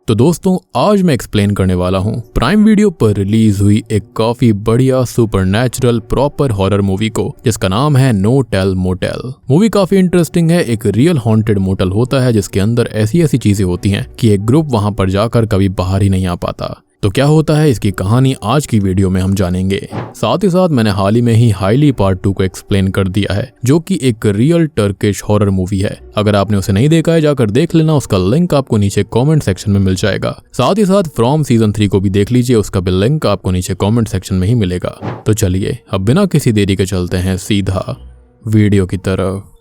तो दोस्तों आज मैं एक्सप्लेन करने वाला हूँ प्राइम वीडियो पर रिलीज हुई एक काफी बढ़िया सुपरनैचुरल प्रॉपर हॉरर मूवी को, जिसका नाम है नो टेल मोटेल। मूवी काफी इंटरेस्टिंग है। एक रियल हॉन्टेड मोटेल होता है जिसके अंदर ऐसी ऐसी चीजें होती हैं कि एक ग्रुप वहां पर जाकर कभी बाहर ही नहीं आ पाता। तो क्या होता है इसकी कहानी आज की वीडियो में हम जानेंगे। साथ ही साथ मैंने हाल ही में ही हाईली पार्ट 2 को एक्सप्लेन कर दिया है, जो कि एक रियल टर्किश हॉरर मूवी है। अगर आपने उसे नहीं देखा है जाकर देख लेना, उसका लिंक आपको नीचे कमेंट सेक्शन में मिल जाएगा। साथ ही साथ फ्रॉम सीजन 3 को भी देख लीजिए, उसका भी लिंक आपको नीचे कमेंट सेक्शन में ही मिलेगा। तो चलिए अब बिना किसी देरी के चलते हैं सीधा वीडियो की तरफ।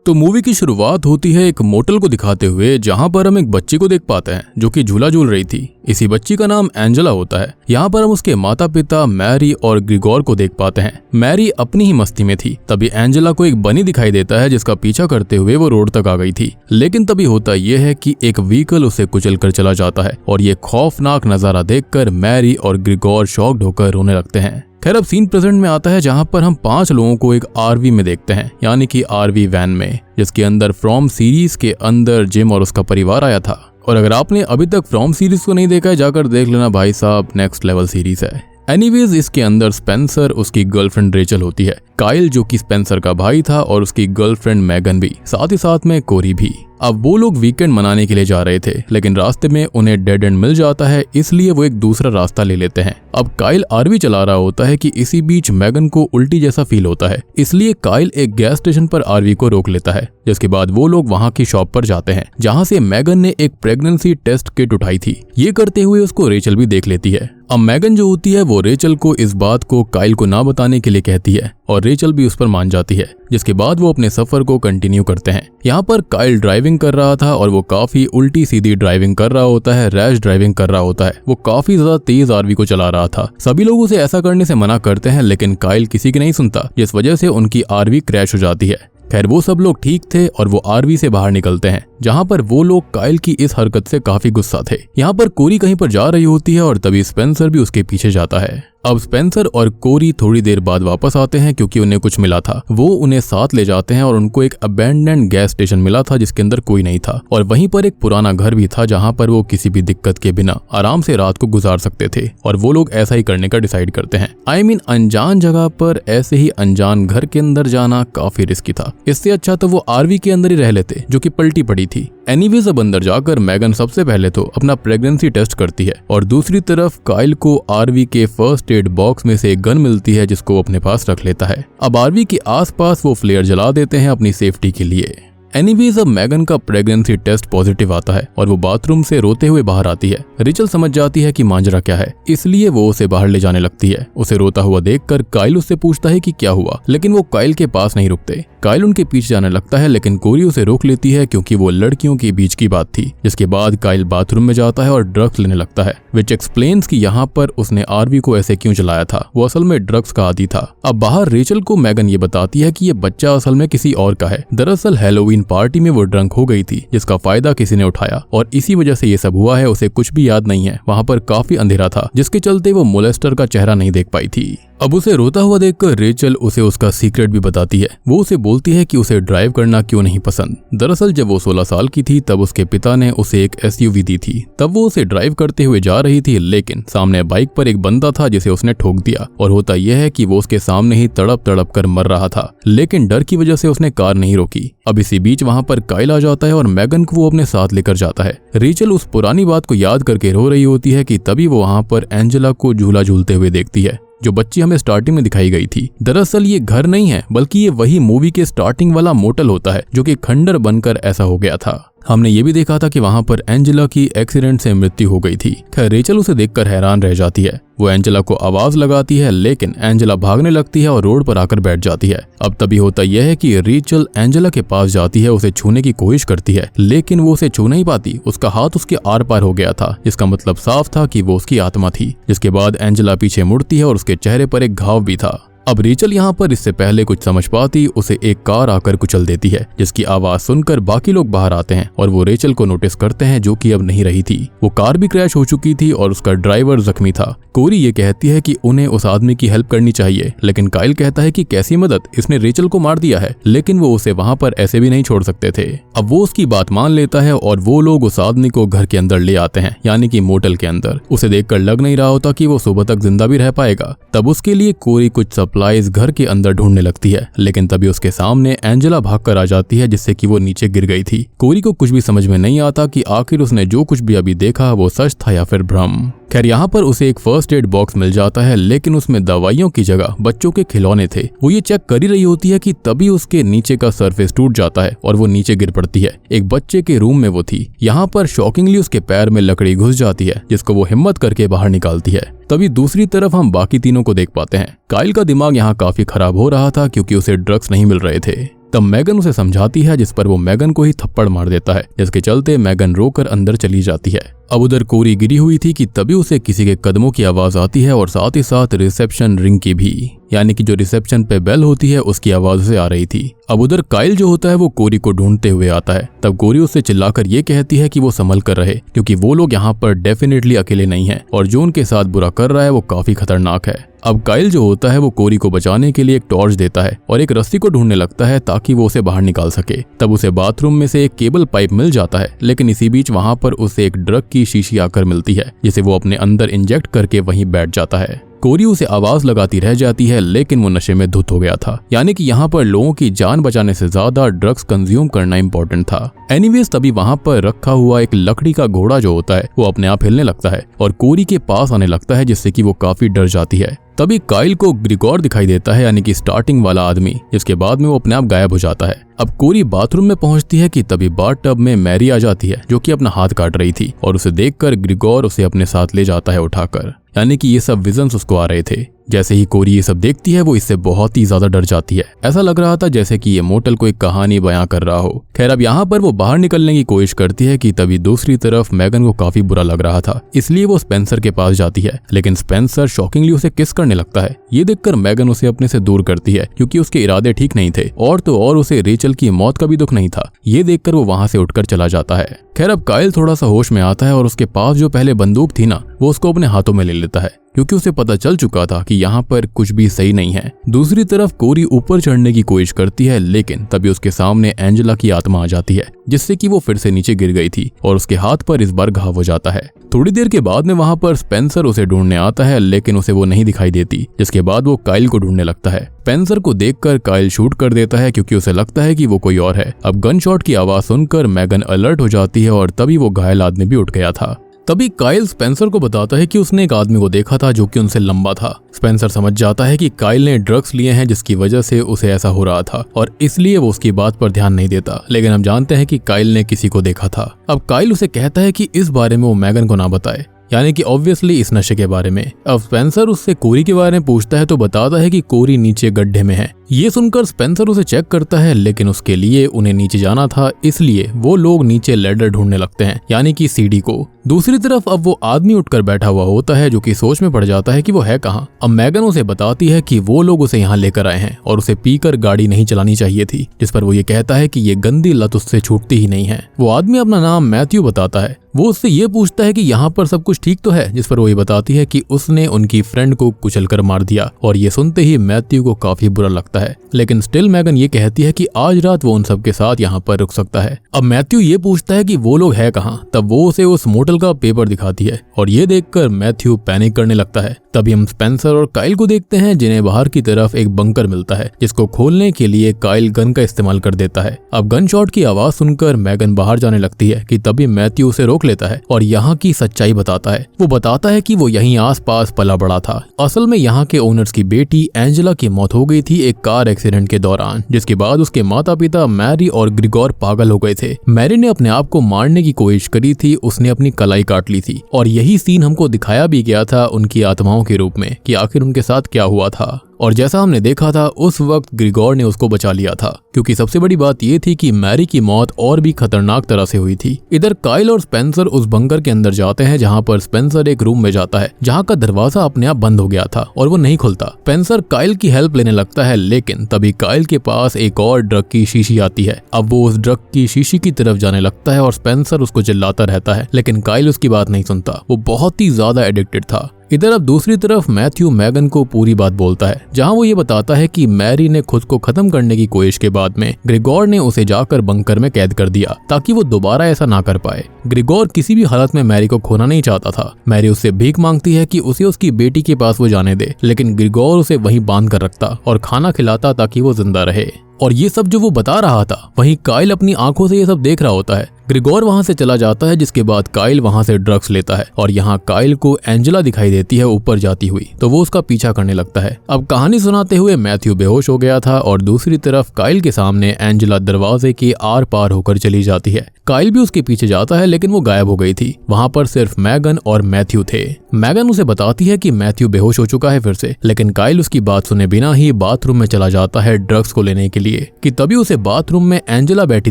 तो मूवी की शुरुआत होती है एक मोटेल को दिखाते हुए, जहां पर हम एक बच्ची को देख पाते हैं जो कि झूला झूल रही थी। इसी बच्ची का नाम एंजेला होता है। यहाँ पर हम उसके माता पिता मैरी और ग्रिगोर को देख पाते हैं। मैरी अपनी ही मस्ती में थी, तभी एंजेला को एक बनी दिखाई देता है जिसका पीछा करते हुए वो रोड तक आ गई थी। लेकिन तभी होता यह है कि एक व्हीकल उसे कुचल कर चला जाता है और ये खौफनाक नजारा देखकर मैरी और ग्रिगोर शॉक्ड होकर रोने लगते हैं। खैर अब सीन प्रेजेंट में आता है, जहां पर हम 5 लोगों को एक आरवी में देखते हैं, यानी कि आरवी वैन में, जिसके अंदर फ्रॉम सीरीज के अंदर जिम और उसका परिवार आया था। और अगर आपने अभी तक फ्रॉम सीरीज को नहीं देखा है जाकर देख लेना भाई साहब, नेक्स्ट लेवल सीरीज है। एनीवेज इसके अंदर स्पेंसर, उसकी गर्लफ्रेंड रेचल होती है, काइल जो कि स्पेंसर का भाई था और उसकी गर्लफ्रेंड मैगन भी, साथ ही साथ में कोरी भी। अब वो लोग वीकेंड मनाने के लिए जा रहे थे, लेकिन रास्ते में उन्हें डेड एंड मिल जाता है, इसलिए वो एक दूसरा रास्ता ले लेते हैं। अब काइल आरवी चला रहा होता है कि इसी बीच मैगन को उल्टी जैसा फील होता है, इसलिए काइल एक गैस स्टेशन पर आरवी को रोक लेता है। जिसके बाद वो लोग वहां की शॉप पर जाते हैं, जहां से मैगन ने एक प्रेगनेंसी टेस्ट किट उठाई थी। ये करते हुए उसको रेचल भी देख लेती है। अब मैगन जो होती है वो रेचल को इस बात को काइल को ना बताने के लिए कहती है और रेचल भी उस पर मान जाती है। जिसके बाद वो अपने सफर को कंटिन्यू करते हैं। यहाँ पर काइल ड्राइविंग कर रहा था और वो काफी उल्टी सीधी ड्राइविंग कर रहा होता है, रैश ड्राइविंग कर रहा होता है। वो काफी ज्यादा तेज आरवी को चला रहा था। सभी लोग उसे ऐसा करने से मना करते हैं, लेकिन काइल किसी की नहीं सुनता, जिस वजह से उनकी आरवी क्रैश हो जाती है। खैर वो सब लोग ठीक थे और वो आरवी से बाहर निकलते हैं, जहां पर वो लोग काइल की इस हरकत से काफी गुस्सा थे। यहाँ पर कोरी कहीं पर जा रही होती है और तभी स्पेंसर भी उसके पीछे जाता है। अब स्पेंसर और कोरी थोड़ी देर बाद वापस आते हैं क्योंकि उन्हें कुछ मिला था। वो उन्हें साथ ले जाते हैं और उनको एक अबैंडन्ड गैस स्टेशन मिला था जिसके अंदर कोई नहीं था, और वहीं पर एक पुराना घर भी था जहां पर वो किसी भी दिक्कत के बिना आराम से रात को गुजार सकते थे। और वो लोग ऐसा ही करने का डिसाइड करते हैं। I mean, अनजान जगह पर ऐसे ही अनजान घर के अंदर जाना काफी रिस्की था। इससे अच्छा तो वो आरवी के अंदर ही रह लेते, जो कि पलटी पड़ी थी। एनीवेज अब अंदर जाकर मैगन सबसे पहले तो अपना प्रेगनेंसी टेस्ट करती है और दूसरी तरफ काइल को आरवी के फर्स्ट एड बॉक्स में से एक गन मिलती है जिसको वो अपने पास रख लेता है। अब आरवी के आसपास वो फ्लेयर जला देते हैं अपनी सेफ्टी के लिए। एनीवेज अब मैगन का प्रेगनेंसी टेस्ट पॉजिटिव आता है और वो बाथरूम से रोते हुए बाहर आती है। रिचल समझ जाती है कि मांजरा क्या है, इसलिए वो उसे बाहर ले जाने लगती है। उसे रोता हुआ देखकर काइल उससे पूछता है कि क्या हुआ, लेकिन वो काइल के पास नहीं रुकते। काइल उनके पीछे जाने लगता है, लेकिन कोरी उसे रोक लेती है क्योंकि वो लड़कियों के बीच की बात थी। जिसके बाद काइल बाथरूम में जाता है और ड्रग्स लेने लगता है, विच एक्सप्लेन्स कि यहाँ पर उसने आरवी को ऐसे क्यों चलाया था। वो असल में ड्रग्स का आदी था। अब बाहर रेचल को मैगन ये बताती है कि ये बच्चा असल में किसी और का है। दरअसल हैलोवीन पार्टी में वो ड्रंक हो गई थी, जिसका फायदा किसी ने उठाया और इसी वजह से ये सब हुआ है। उसे कुछ भी याद नहीं है। वहाँ पर काफी अंधेरा था, जिसके चलते वो मोलेस्टर का चेहरा नहीं देख पाई थी। अब उसे रोता हुआ देखकर रेचल उसे उसका सीक्रेट भी बताती है। वो उसे बोलती है कि उसे ड्राइव करना क्यों नहीं पसंद। दरअसल जब वो 16 साल की थी तब उसके पिता ने उसे एक SUV दी थी। तब वो उसे ड्राइव करते हुए जा रही थी, लेकिन सामने बाइक पर एक बंदा था जिसे उसने ठोक दिया। और होता यह है कि वो उसके सामने ही तड़प तड़प कर मर रहा था, लेकिन डर की वजह से उसने कार नहीं रोकी। अब इसी बीच वहाँ पर काइल आ जाता है और मैगन को वो अपने साथ लेकर जाता है। रेचल उस पुरानी बात को याद करके रो रही होती है कि तभी वो वहाँ पर एंजेला को झूला झूलते हुए देखती है, जो बच्ची हमें स्टार्टिंग में दिखाई गई थी। दरअसल ये घर नहीं है, बल्कि ये वही मूवी के स्टार्टिंग वाला मोटेल होता है, जो कि खंडर बनकर ऐसा हो गया था। हमने ये भी देखा था कि वहां पर एंजेला की एक्सीडेंट से मृत्यु हो गई थी। खैर रेचल उसे देखकर हैरान रह जाती है। वो एंजेला को आवाज लगाती है, लेकिन एंजेला भागने लगती है और रोड पर आकर बैठ जाती है। अब तभी होता यह है कि रेचल एंजेला के पास जाती है, उसे छूने की कोशिश करती है, लेकिन वो उसे छू नहीं पाती। उसका हाथ उसके आर पार हो गया था, जिसका मतलब साफ था कि वो उसकी आत्मा थी। जिसके बाद एंजेला पीछे मुड़ती है और उसके चेहरे पर एक घाव भी था। अब रेचल यहाँ पर इससे पहले कुछ समझ पाती उसे एक कार आकर कुचल देती है, जिसकी आवाज सुनकर बाकी लोग बाहर आते हैं और वो रेचल को नोटिस करते हैं जो कि अब नहीं रही थी। वो कार भी क्रैश हो चुकी थी और उसका ड्राइवर जख्मी था। कोरी ये कहती है कि उन्हें उस आदमी की हेल्प करनी चाहिए, लेकिन काइल कहता है कि कैसी मदद, इसने रेचल को मार दिया है। लेकिन वो उसे वहां पर ऐसे भी नहीं छोड़ सकते थे। अब वो उसकी बात मान लेता है और वो लोग उस आदमी को घर के अंदर ले आते हैं, यानी कि मोटल के अंदर। उसे देखकर लग नहीं रहा होता कि वो सुबह तक जिंदा भी रह पाएगा। तब उसके लिए कोरी कुछ सप्लाईज घर के अंदर ढूंढने लगती है, लेकिन तभी उसके सामने एंजेला भागकर आ जाती है, जिससे कि वो नीचे गिर गई थी। कोरी को कुछ भी समझ में नहीं आता कि आखिर उसने जो कुछ भी अभी देखा वो सच था या फिर भ्रम। खैर यहाँ पर उसे एक फर्स्ट एड बॉक्स मिल जाता है, लेकिन उसमें दवाइयों की जगह बच्चों के खिलौने थे। वो ये चेक कर ही रही होती है कि तभी उसके नीचे का सरफेस टूट जाता है और वो नीचे गिर पड़ती है। एक बच्चे के रूम में वो थी। यहाँ पर शॉकिंगली उसके पैर में लकड़ी घुस जाती है, जिसको वो हिम्मत करके बाहर निकालती है। तभी दूसरी तरफ हम बाकी तीनों को देख पाते हैं। काइल का दिमाग यहाँ काफी खराब हो रहा था क्योंकि उसे ड्रग्स नहीं मिल रहे थे। तब मैगन उसे समझाती है, जिस पर वो मैगन को ही थप्पड़ मार देता है, जिसके चलते मैगन रोकर अंदर चली जाती है। अब उधर कोरी गिरी हुई थी कि तभी उसे किसी के कदमों की आवाज आती है और साथ ही साथ रिसेप्शन रिंग की भी, यानी कि जो रिसेप्शन पे बेल होती है उसकी आवाज से आ रही थी। अब उधर काइल जो होता है वो कोरी को ढूंढते हुए आता है। तब कोरी उससे चिल्लाकर ये कहती है कि वो संभल कर रहे, क्योंकि वो लोग यहाँ पर डेफिनेटली अकेले नहीं है और जो उनके साथ बुरा कर रहा है वो काफी खतरनाक है। अब काइल जो होता है वो कोरी को बचाने के लिए एक टॉर्च देता है और एक रस्सी को ढूंढने लगता है ताकि वो उसे बाहर निकाल सके। तब उसे बाथरूम में से एक केबल पाइप मिल जाता है, लेकिन इसी बीच वहां पर उसे एक ड्रग की शीशी आकर मिलती है, जिसे वो अपने अंदर इंजेक्ट करके वहीं बैठ जाता है। कोरी उसे आवाज लगाती रह जाती है, लेकिन वो नशे में धुत हो गया था, यानी कि यहाँ पर लोगों की जान बचाने से ज्यादा ड्रग्स कंज्यूम करना इम्पोर्टेंट था। एनीवेज तभी वहां पर रखा हुआ एक लकड़ी का घोड़ा जो होता है वो अपने आप हिलने लगता है और कोरी के पास आने लगता है, जिससे कि वो काफी डर जाती है। तभी काइल को ग्रिगोर दिखाई देता है, यानी कि स्टार्टिंग वाला आदमी, जिसके बाद में वो अपने आप गायब हो जाता है। अब कोरी बाथरूम में पहुंचती है कि तभी बाथटब में मैरी आ जाती है, जो कि अपना हाथ काट रही थी, और उसे देखकर ग्रिगोर उसे अपने साथ ले जाता है उठाकर, यानी कि ये सब विजन्स उसको आ रहे थे। जैसे ही कोरी ये सब देखती है वो इससे बहुत ही ज्यादा डर जाती है। ऐसा लग रहा था जैसे कि ये मोटल को एक कहानी बयां कर रहा हो। खैर अब यहाँ पर वो बाहर निकलने की कोशिश करती है कि तभी दूसरी तरफ मैगन को काफी बुरा लग रहा था, इसलिए वो स्पेंसर के पास जाती है, लेकिन स्पेंसर शॉकिंगली उसे किस करने लगता है। ये देखकर मैगन उसे अपने से दूर करती है, क्योंकि उसके इरादे ठीक नहीं थे, और तो और उसे रेचल की मौत का भी दुख नहीं था। ये देखकर वो वहां से उठकर चला जाता है। खैर अब काइल थोड़ा सा होश में आता है और उसके पास जो पहले बंदूक थी ना, वो उसको अपने हाथों में ले लेता है, क्योंकि उसे पता चल चुका था कि यहाँ पर कुछ भी सही नहीं है। दूसरी तरफ कोरी ऊपर चढ़ने की कोशिश करती है, लेकिन तभी उसके सामने एंजेला की आत्मा आ जाती है, जिससे कि वो फिर से नीचे गिर गई थी और उसके हाथ पर इस बार घाव हो जाता है। थोड़ी देर के बाद में वहां पर स्पेंसर उसे ढूंढने आता है, लेकिन उसे वो नहीं दिखाई देती, जिसके बाद वो काइल को ढूंढने लगता है। स्पेंसर को देखकर काइल शूट कर देता है, क्योंकि उसे लगता है कि वो कोई और है। अब गन शॉट की आवाज सुनकर मैगन अलर्ट हो जाती है और तभी वो घायल आदमी भी उठ गया था। तभी काइल स्पेंसर को बताता है कि उसने एक आदमी को देखा था जो कि उनसे लंबा था। स्पेंसर समझ जाता है कि काइल ने ड्रग्स लिए हैं, जिसकी वजह से उसे ऐसा हो रहा था, और इसलिए वो उसकी बात पर ध्यान नहीं देता। लेकिन हम जानते हैं कि काइल ने किसी को देखा था। अब काइल उसे कहता है कि इस बारे में वो मैगन को ना बताए, यानी कि ऑब्वियसली इस नशे के बारे में। अब स्पेंसर उससे कोरी के बारे में पूछता है तो बताता है कि कोरी नीचे गड्ढे में है। ये सुनकर स्पेंसर उसे चेक करता है, लेकिन उसके लिए उन्हें नीचे जाना था, इसलिए वो लोग नीचे लैडर ढूंढने लगते हैं, यानी कि सीढ़ी को। दूसरी तरफ अब वो आदमी उठकर बैठा हुआ होता है, जो कि सोच में पड़ जाता है कि वो है कहाँ। अब मैगन उसे बताती है कि वो लोग उसे यहाँ लेकर आए हैं और उसे पीकर गाड़ी नहीं चलानी चाहिए थी, जिस पर वो ये कहता है कि ये गंदी लत उससे छूटती ही नहीं है। वो आदमी अपना नाम मैथ्यू बताता है। वो उससे ये पूछता है कि यहाँ पर सब कुछ ठीक तो है, जिस पर वो ये बताती है कि उसने उनकी फ्रेंड को कुचलकर मार दिया, और ये सुनते ही मैथ्यू को काफी बुरा लगता है। लेकिन स्टिल मैगन ये कहती है कि आज रात वो उन सब के साथ यहाँ पर रुक सकता है। अब मैथ्यू ये पूछता है कि वो लोग है कहाँ। तब वो उसे उस मोटल का पेपर दिखाती है, और ये देखकर मैथ्यू पैनिक करने लगता है। तभी हम स्पेंसर और काइल को देखते हैं, जिन्हें बाहर की तरफ एक बंकर मिलता है, जिसको खोलने के लिए काइल गन का इस्तेमाल कर देता है। अब गन शॉट की आवाज सुनकर मैगन बाहर जाने लगती है कि तभी मैथ्यू उसे रोक लेता है और यहाँ की सच्चाई बताता है। वो बताता है कि वो यहीं आसपास पला बड़ा था। असल में यहाँ के ओनर्स की बेटी एंजेला की मौत हो गई थी एक कार एक्सीडेंट के दौरान, जिसके बाद उसके माता पिता मैरी और ग्रिगोर पागल हो गए थे। मैरी ने अपने आप को मारने की कोशिश करी थी, उसने अपनी कलाई काट ली थी, और यही सीन हमको दिखाया भी गया था उनकी आत्माओं के रूप में कि आखिर उनके साथ क्या हुआ था। और जैसा हमने देखा था उस वक्त ग्रिगोर ने उसको बचा लिया था, क्योंकि सबसे बड़ी बात ये थी कि मैरी की मौत और भी खतरनाक तरह से हुई थी। इधर काइल और स्पेंसर उस बंकर के अंदर जाते हैं जहाँ पर स्पेंसर एक रूम में जाता है जहाँ का दरवाजा अपने आप बंद हो गया था और वो नहीं खुलता। स्पेंसर काइल की हेल्प लेने लगता है, लेकिन तभी काइल के पास एक और ड्रग की शीशी आती है। अब वो उस ड्रग की शीशी की तरफ जाने लगता है और स्पेंसर उसको चिल्लाता रहता है, लेकिन काइल उसकी बात नहीं सुनता। वो बहुत ही ज्यादा एडिक्टेड था। इधर अब दूसरी तरफ मैथ्यू मैगन को पूरी बात बोलता है, जहां वो ये बताता है कि मैरी ने खुद को खत्म करने की कोशिश के बाद में ग्रिगोर ने उसे जाकर बंकर में कैद कर दिया ताकि वो दोबारा ऐसा ना कर पाए। ग्रिगोर किसी भी हालत में मैरी को खोना नहीं चाहता था। मैरी उससे भीख मांगती है कि उसे उसकी बेटी के पास वो जाने दे, लेकिन ग्रिगोर उसे वहीं बांध कर रखता और खाना खिलाता ताकि वो जिंदा रहे। और ये सब जो वो बता रहा था, वहीं काइल अपनी आंखों से ये सब देख रहा होता है। ग्रिगोर वहां से चला जाता है, जिसके बाद काइल वहां से ड्रग्स लेता है और यहाँ काइल को एंजेला दिखाई देती है ऊपर जाती हुई, तो वो उसका पीछा करने लगता है। अब कहानी सुनाते हुए मैथ्यू बेहोश हो गया था और दूसरी तरफ काइल के सामने एंजेला दरवाजे के आर पार होकर चली जाती है। काइल भी उसके पीछे जाता है, लेकिन वो गायब हो गई थी। वहां पर सिर्फ मैगन और मैथ्यू थे। मैगन उसे बताती है कि मैथ्यू बेहोश हो चुका है फिर से, लेकिन काइल उसकी बात सुने बिना ही बाथरूम में चला जाता है ड्रग्स को लेने के लिए। कि तभी उसे बाथरूम में एंजेला बैठी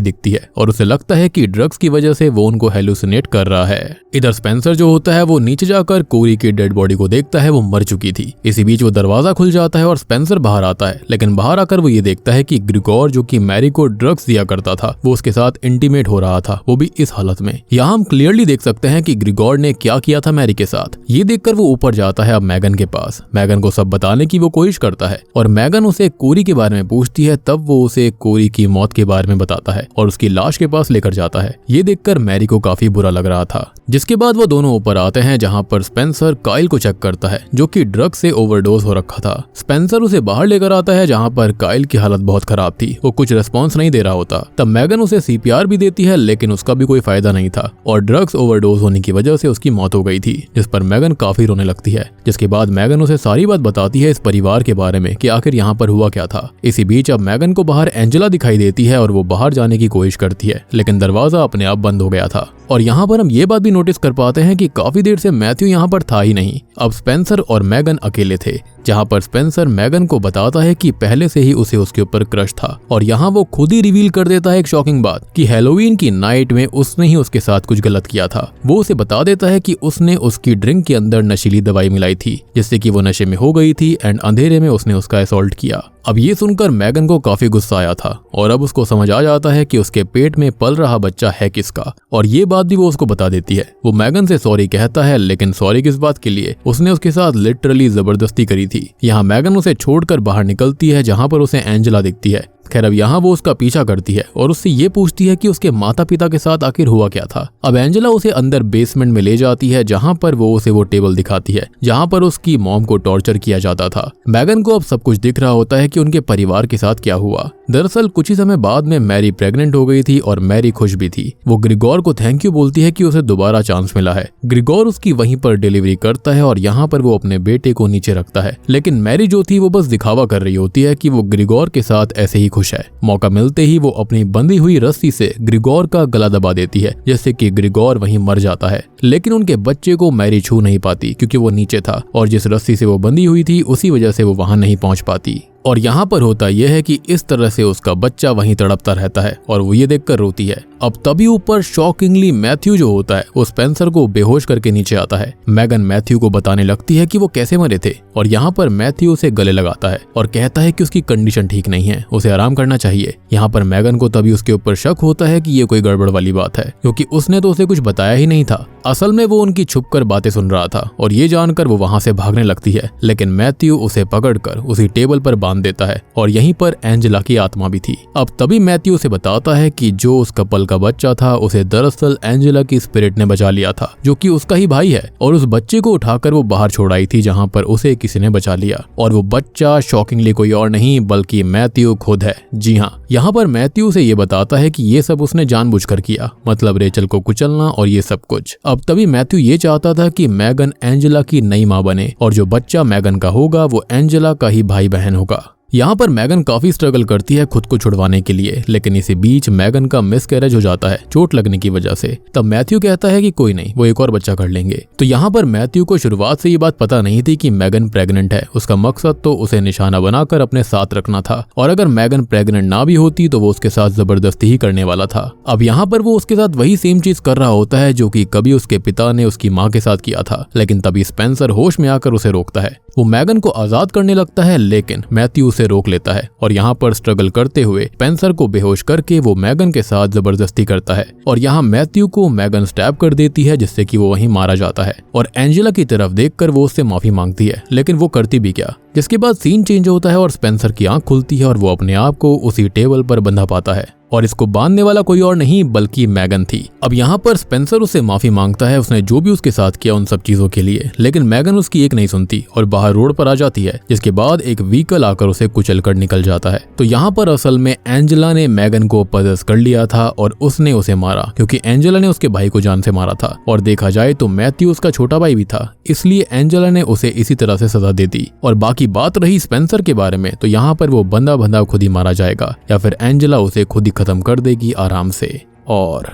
दिखती है और उसे लगता है कि ड्रग्स की वजह से वो उनको हेलुसिनेट कर रहा है। इधर स्पेंसर जो होता है वो नीचे जाकर कोरी की डेड बॉडी को देखता है, वो मर चुकी थी। इसी बीच वो दरवाजा खुल जाता है और स्पेंसर बाहर आता है, लेकिन बाहर आकर वो ये देखता है कि ग्रिगोर जो कि मैरी को ड्रग्स दिया करता था, वो उसके साथ इंटीमेट हो रहा था, वो भी इस हालत में। यहाँ हम क्लियरली देख सकते हैं कि ग्रिगोर ने क्या किया था मैरी के साथ। ये देखकर वो ऊपर जाता है अब मैगन के पास। मैगन को सब बताने की वो कोशिश करता है और मैगन उसे कोरी के बारे में पूछती है। तब वो उसे कोरी की मौत के बारे में बताता है और उसकी लाश के पास लेकर जाता है। ये देखकर मैरी को काफी बुरा लग रहा था। जिसके बाद वो दोनों ऊपर आते हैं, जहाँ पर स्पेंसर काइल को चेक करता है जो कि ड्रग से ओवरडोज हो रखा था। स्पेंसर उसे बाहर लेकर आता है, जहाँ पर काइल की हालत बहुत खराब थी, वो कुछ रिस्पॉन्स नहीं दे रहा होता। तब मैगन उसे CPR भी देती है, लेकिन उसका भी कोई फायदा नहीं था और ड्रग्स ओवरडोज होने की वजह से उसकी मौत हो गई थी, जिस पर मैगन काफी रोने लगती है। जिसके बाद मैगन उसे सारी बात बताती है इस परिवार के बारे में कि आखिर यहाँ पर हुआ क्या था। इसी बीच अब मैगन को बाहर एंजेला दिखाई देती है और वो बाहर जाने की कोशिश करती है, लेकिन दरवाजा अपने आप बंद हो गया था। और यहाँ पर हम ये बात भी नोटिस कर पाते हैं कि काफी देर से मैथ्यू यहाँ पर था ही नहीं। अब स्पेंसर और मैगन अकेले थे, जहाँ पर स्पेंसर मैगन को बताता है कि पहले से ही उसे उसके ऊपर क्रश था। और यहाँ वो खुद ही रिवील कर देता है एक शॉकिंग बात कि हैलोवीन की नाइट में उसने ही उसके साथ कुछ गलत किया था। वो उसे बता देता है कि उसने उसकी ड्रिंक के अंदर नशीली दवाई मिलाई थी, जिससे कि वो नशे में हो गई थी एंड अंधेरे में उसने उसका असॉल्ट किया। अब ये सुनकर मैगन को काफी गुस्सा आया था और अब उसको समझ आ जाता है कि उसके पेट में पल रहा बच्चा है किसका, और ये बात भी वो उसको बता देती है। वो मैगन से सॉरी कहता है, लेकिन सॉरी किस बात के लिए? उसने उसके साथ लिटरली जबरदस्ती करी थी। यहाँ मैगन उसे छोड़कर बाहर निकलती है, जहाँ पर उसे एंजेला दिखती है। खैर अब यहाँ वो उसका पीछा करती है और उससे ये पूछती है कि उसके माता पिता के साथ आखिर हुआ क्या था। अब एंजेला उसे अंदर बेसमेंट में ले जाती है, जहाँ पर वो उसे वो टेबल दिखाती है जहाँ पर उसकी मॉम को टॉर्चर किया जाता था। मैगन को अब सब कुछ दिख रहा होता है कि उनके परिवार के साथ क्या हुआ। दरअसल कुछ ही समय बाद में मैरी प्रेग्नेंट हो गई थी और मैरी खुश भी थी। वो ग्रिगोर को थैंक यू बोलती है कि उसे दोबारा चांस मिला है। ग्रिगोर उसकी वहीं पर डिलीवरी करता है और यहाँ पर वो अपने बेटे को नीचे रखता है, लेकिन मैरी जो थी वो बस दिखावा कर रही होती है कि वो ग्रिगोर के साथ ऐसे ही खुश है। मौका मिलते ही वो अपनी बंधी हुई रस्सी से ग्रिगोर का गला दबा देती है, जिससे कि ग्रिगोर वहीं मर जाता है। लेकिन उनके बच्चे को मैरी छू नहीं पाती क्योंकि वो नीचे था और जिस रस्सी से वो बंधी हुई थी उसी वजह से वो वहां नहीं पहुंच पाती। और यहाँ पर होता यह है कि इस तरह से उसका बच्चा वहीं तड़पता रहता है और वो ये देखकर रोती है। अब तभी ऊपर शॉकिंगली मैथ्यू जो होता है वो स्पेंसर को बेहोश करके नीचे आता है। मैगन मैथ्यू को बताने लगती है कि वो कैसे मरे थे और यहाँ पर मैथ्यू उसे गले लगाता है और कहता है कि उसकी कंडीशन ठीक नहीं है, उसे आराम करना चाहिए। यहाँ पर मैगन को तभी उसके ऊपर शक होता है कि ये कोई गड़बड़ वाली बात है, क्योंकि उसने तो उसे कुछ बताया ही नहीं था। असल में वो उनकी छुपकर बातें सुन रहा था और ये जानकर वो वहां से भागने लगती है, लेकिन मैथ्यू उसे पकड़कर उसी टेबल पर बांध देता है और यहीं पर एंजेला की आत्मा भी थी। अब तभी मैथ्यू उसे बताता है कि जो उस कपल का बच्चा था उसे दरअसल एंजेला की स्पिरिट ने बचा लिया था, जो कि उसका ही भाई है, और उस बच्चे को उठाकर वो बाहर छोड़ आई थी जहाँ पर उसे किसी ने बचा लिया। और वो बच्चा शॉकिंगली कोई और नहीं बल्कि मैथ्यू खुद है। जी हाँ, यहाँ पर मैथ्यू उसे ये बताता है कि ये सब उसने जानबूझकर किया, मतलब रेचल को कुचलना और ये सब कुछ। अब तभी मैथ्यू ये चाहता था कि मैगन एंजेला की नई माँ बने और जो बच्चा मैगन का होगा वो एंजेला का ही भाई बहन होगा। यहाँ पर मैगन काफी स्ट्रगल करती है खुद को छुड़वाने के लिए, लेकिन इसी बीच मैगन का मिसकैरेज हो जाता है चोट लगने की वजह से। तब मैथ्यू कहता है कि कोई नहीं, वो एक और बच्चा कर लेंगे। तो यहाँ पर मैथ्यू को शुरुआत से ये बात पता नहीं थी कि मैगन प्रेग्नेंट है। उसका मकसद तो उसे निशाना बनाकर अपने साथ रखना था, और अगर मैगन प्रेग्नेंट ना भी होती तो वो उसके साथ जबरदस्ती ही करने वाला था। अब यहाँ पर वो उसके साथ वही सेम चीज कर रहा होता है जो कि कभी उसके पिता ने उसकी माँ के साथ किया था, लेकिन तभी स्पेंसर होश में आकर उसे रोकता है। वो मैगन को आजाद करने लगता है, लेकिन मैथ्यू उसे रोक लेता है और यहाँ पर स्ट्रगल करते हुए स्पेंसर को बेहोश करके वो मैगन के साथ जबरदस्ती करता है, और यहाँ मैथ्यू को मैगन स्टैब कर देती है, जिससे कि वो वहीं मारा जाता है। और एंजेला की तरफ देखकर वो उससे माफी मांगती है, लेकिन वो करती भी क्या। जिसके बाद सीन चेंज होता है और स्पेंसर की आंख खुलती है और वो अपने आप को उसी टेबल पर बंधा पाता है, और इसको बांधने वाला कोई और नहीं बल्कि मैगन थी। अब यहाँ पर स्पेंसर उससे माफी मांगता है उसने जो भी उसके साथ किया उन सब चीजों के लिए, लेकिन मैगन उसकी एक नहीं सुनती और बाहर रोड पर आ जाती है, जिसके बाद एक व्हीकल आकर उसे कुचलकर निकल जाता है। तो यहाँ पर असल में एंजेला ने मैगन को पजेस कर लिया था और उसने उसे मारा, क्योंकि एंजेला ने उसके भाई को जान से मारा था, और देखा जाए तो मैथ्यू उसका छोटा भाई भी था, इसलिए एंजेला ने उसे इसी तरह से सजा दे दी। और बाकी बात रही स्पेंसर के बारे में, तो यहाँ पर वो बंदा बंदा खुद ही मारा जाएगा, या फिर एंजेला उसे खुद ही खत्म कर देगी आराम से। और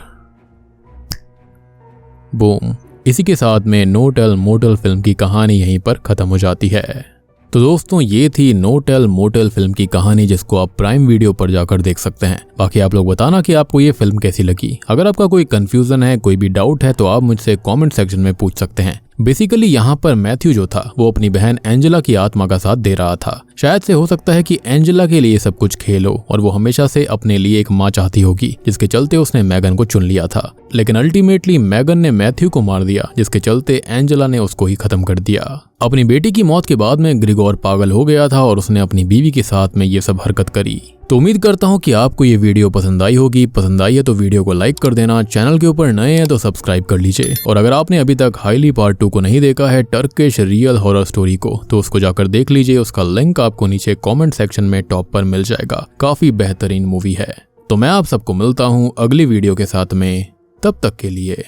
बूम, इसी के साथ में नो टेल मोटेल फिल्म की कहानी यहीं पर खत्म हो जाती है। तो दोस्तों ये थी नो टेल मोटेल फिल्म की कहानी, जिसको आप प्राइम वीडियो पर जाकर देख सकते हैं। बाकी आप लोग बताना कि आपको ये फिल्म कैसी लगी। अगर आपका कोई कंफ्यूजन है, कोई भी डाउट है, तो आप मुझसे कमेंट सेक्शन में पूछ सकते हैं। बेसिकली यहाँ पर मैथ्यू जो था वो अपनी बहन एंजेला की आत्मा का साथ दे रहा था। शायद से हो सकता है कि एंजेला के लिए सब कुछ खेल हो और वो हमेशा से अपने लिए एक माँ चाहती होगी, जिसके चलते उसने मैगन को चुन लिया था। लेकिन अल्टीमेटली मैगन ने मैथ्यू को मार दिया, जिसके चलते एंजेला ने उसको ही खत्म कर दिया। अपनी बेटी की मौत के बाद में ग्रिगोर पागल हो गया था और उसने अपनी बीवी के साथ में ये सब हरकत करी। तो उम्मीद करता हूँ कि आपको ये वीडियो पसंद आई होगी। पसंद आई है तो वीडियो को लाइक कर देना, चैनल के ऊपर नए हैं तो सब्सक्राइब कर लीजिए, और अगर आपने अभी तक हाईली पार्ट 2 को नहीं देखा है टर्किश रियल हॉरर स्टोरी को, तो उसको जाकर देख लीजिए। उसका लिंक आपको नीचे कमेंट सेक्शन में टॉप पर मिल जाएगा। काफी बेहतरीन मूवी है। तो मैं आप सबको मिलता हूँ अगली वीडियो के साथ में, तब तक के लिए